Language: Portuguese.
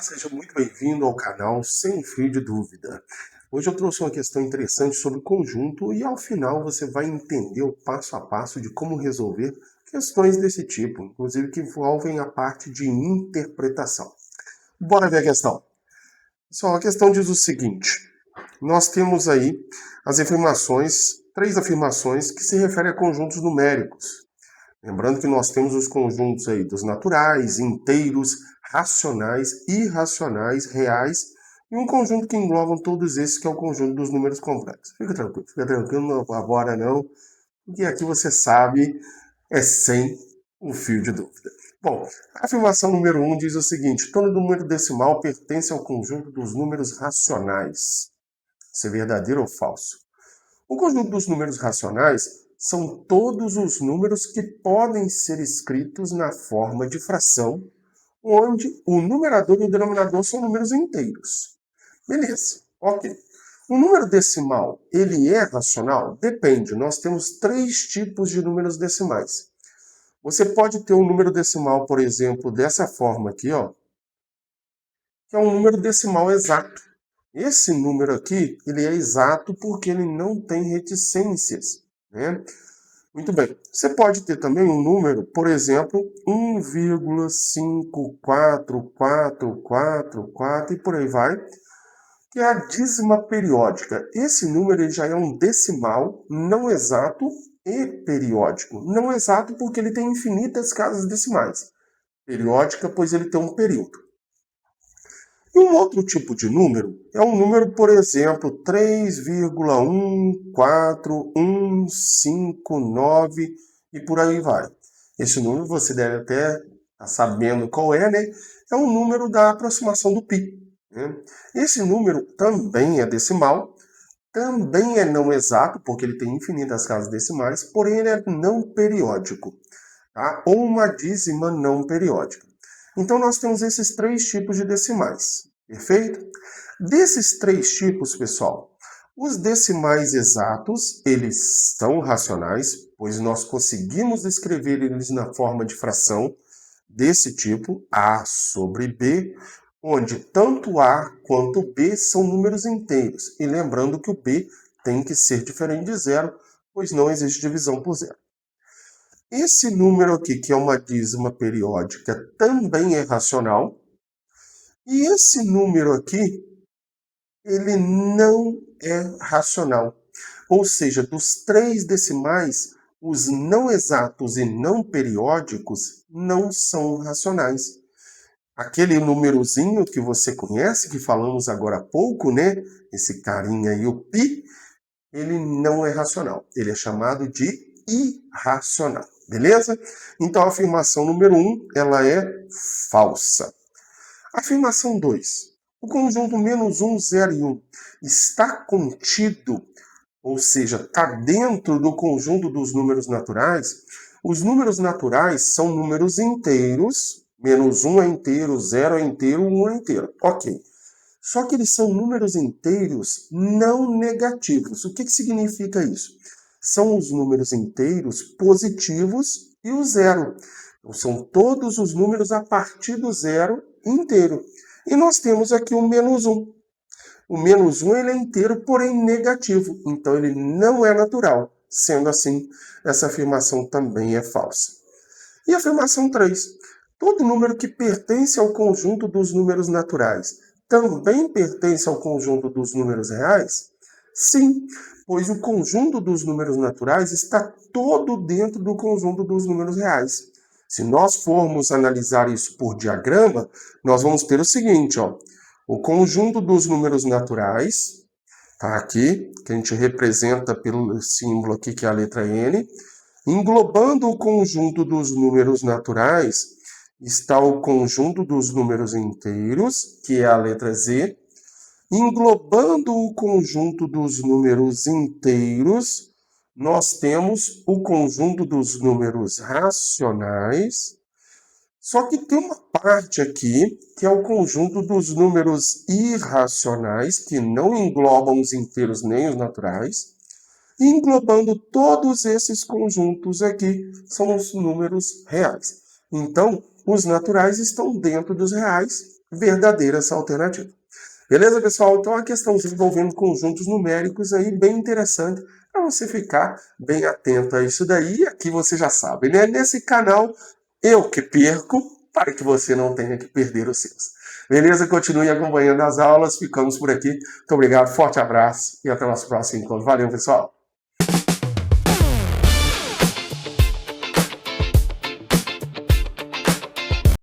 seja muito bem-vindo ao canal Sem Fio de Dúvida. Hoje eu trouxe uma questão interessante sobre conjunto e ao final você vai entender o passo a passo de como resolver questões desse tipo, inclusive que envolvem a parte de interpretação. Bora ver a questão. Pessoal, a questão diz o seguinte: nós temos aí as afirmações, três afirmações que se referem a conjuntos numéricos. Lembrando que nós temos os conjuntos aí dos naturais, inteiros, racionais, irracionais, reais, e um conjunto que engloba todos esses, que é o conjunto dos números complexos. Fica tranquilo, não agora não, porque aqui você sabe, é sem o fio de dúvida. Bom, a afirmação número 1 diz o seguinte: todo número decimal pertence ao conjunto dos números racionais. Isso é verdadeiro ou falso? O conjunto dos números racionais são todos os números que podem ser escritos na forma de fração, onde o numerador e o denominador são números inteiros. Beleza, ok. O número decimal, ele é racional? Depende, nós temos três tipos de números decimais. Você pode ter um número decimal, por exemplo, dessa forma aqui, ó, que é um número decimal exato. Esse número aqui, ele é exato porque ele não tem reticências, né? Muito bem. Você pode ter também um número, por exemplo, 1,54444 e por aí vai, que é a dízima periódica. Esse número ele já é um decimal não exato e periódico. Não exato porque ele tem infinitas casas decimais. Periódica, pois ele tem um período. E um outro tipo de número é um número, por exemplo, 3,14159 e por aí vai. Esse número você deve até estar sabendo qual é, né? É um número da aproximação do π. Né? Esse número também é decimal, também é não exato, porque ele tem infinitas casas decimais, porém ele é não periódico, tá? Ou uma dízima não periódica. Então, nós temos esses três tipos de decimais, perfeito? Desses três tipos, pessoal, os decimais exatos, eles são racionais, pois nós conseguimos escrever eles na forma de fração desse tipo, A sobre B, onde tanto A quanto B são números inteiros. E lembrando que o B tem que ser diferente de zero, pois não existe divisão por zero. Esse número aqui, que é uma dízima periódica, também é racional. E esse número aqui, ele não é racional. Ou seja, dos três decimais, os não exatos e não periódicos não são racionais. Aquele númerozinho que você conhece, que falamos agora há pouco, né? Esse carinha aí, o π, ele não é racional. Ele é chamado de irracional. Beleza? Então, a afirmação número 1, ela é falsa. Afirmação 2. O conjunto -1, 0 e 1 está contido, ou seja, está dentro do conjunto dos números naturais. Os números naturais são números inteiros. -1 é inteiro, 0 é inteiro, 1 é inteiro. Ok. Só que eles são números inteiros não negativos. O que significa isso? São os números inteiros positivos e o zero. Então, são todos os números a partir do zero inteiro. E nós temos aqui o -1. O -1 ele é inteiro, porém negativo. Então ele não é natural. Sendo assim, essa afirmação também é falsa. E a afirmação 3. Todo número que pertence ao conjunto dos números naturais também pertence ao conjunto dos números reais? Sim, pois o conjunto dos números naturais está todo dentro do conjunto dos números reais. Se nós formos analisar isso por diagrama, nós vamos ter o seguinte, ó. O conjunto dos números naturais, tá aqui, que a gente representa pelo símbolo aqui, que é a letra N. Englobando o conjunto dos números naturais, está o conjunto dos números inteiros, que é a letra Z. Englobando o conjunto dos números inteiros, nós temos o conjunto dos números racionais. Só que tem uma parte aqui, que é o conjunto dos números irracionais, que não englobam os inteiros nem os naturais. E englobando todos esses conjuntos aqui, são os números reais. Então, os naturais estão dentro dos reais verdadeira essa alternativa. Beleza, pessoal? Então, a questão envolvendo conjuntos numéricos aí, bem interessante, para você ficar bem atento a isso daí. Aqui você já sabe, né? Nesse canal, eu que perco, para que você não tenha que perder os seus. Beleza? Continue acompanhando as aulas. Ficamos por aqui. Muito obrigado, forte abraço e até o nosso próximo encontro. Valeu, pessoal!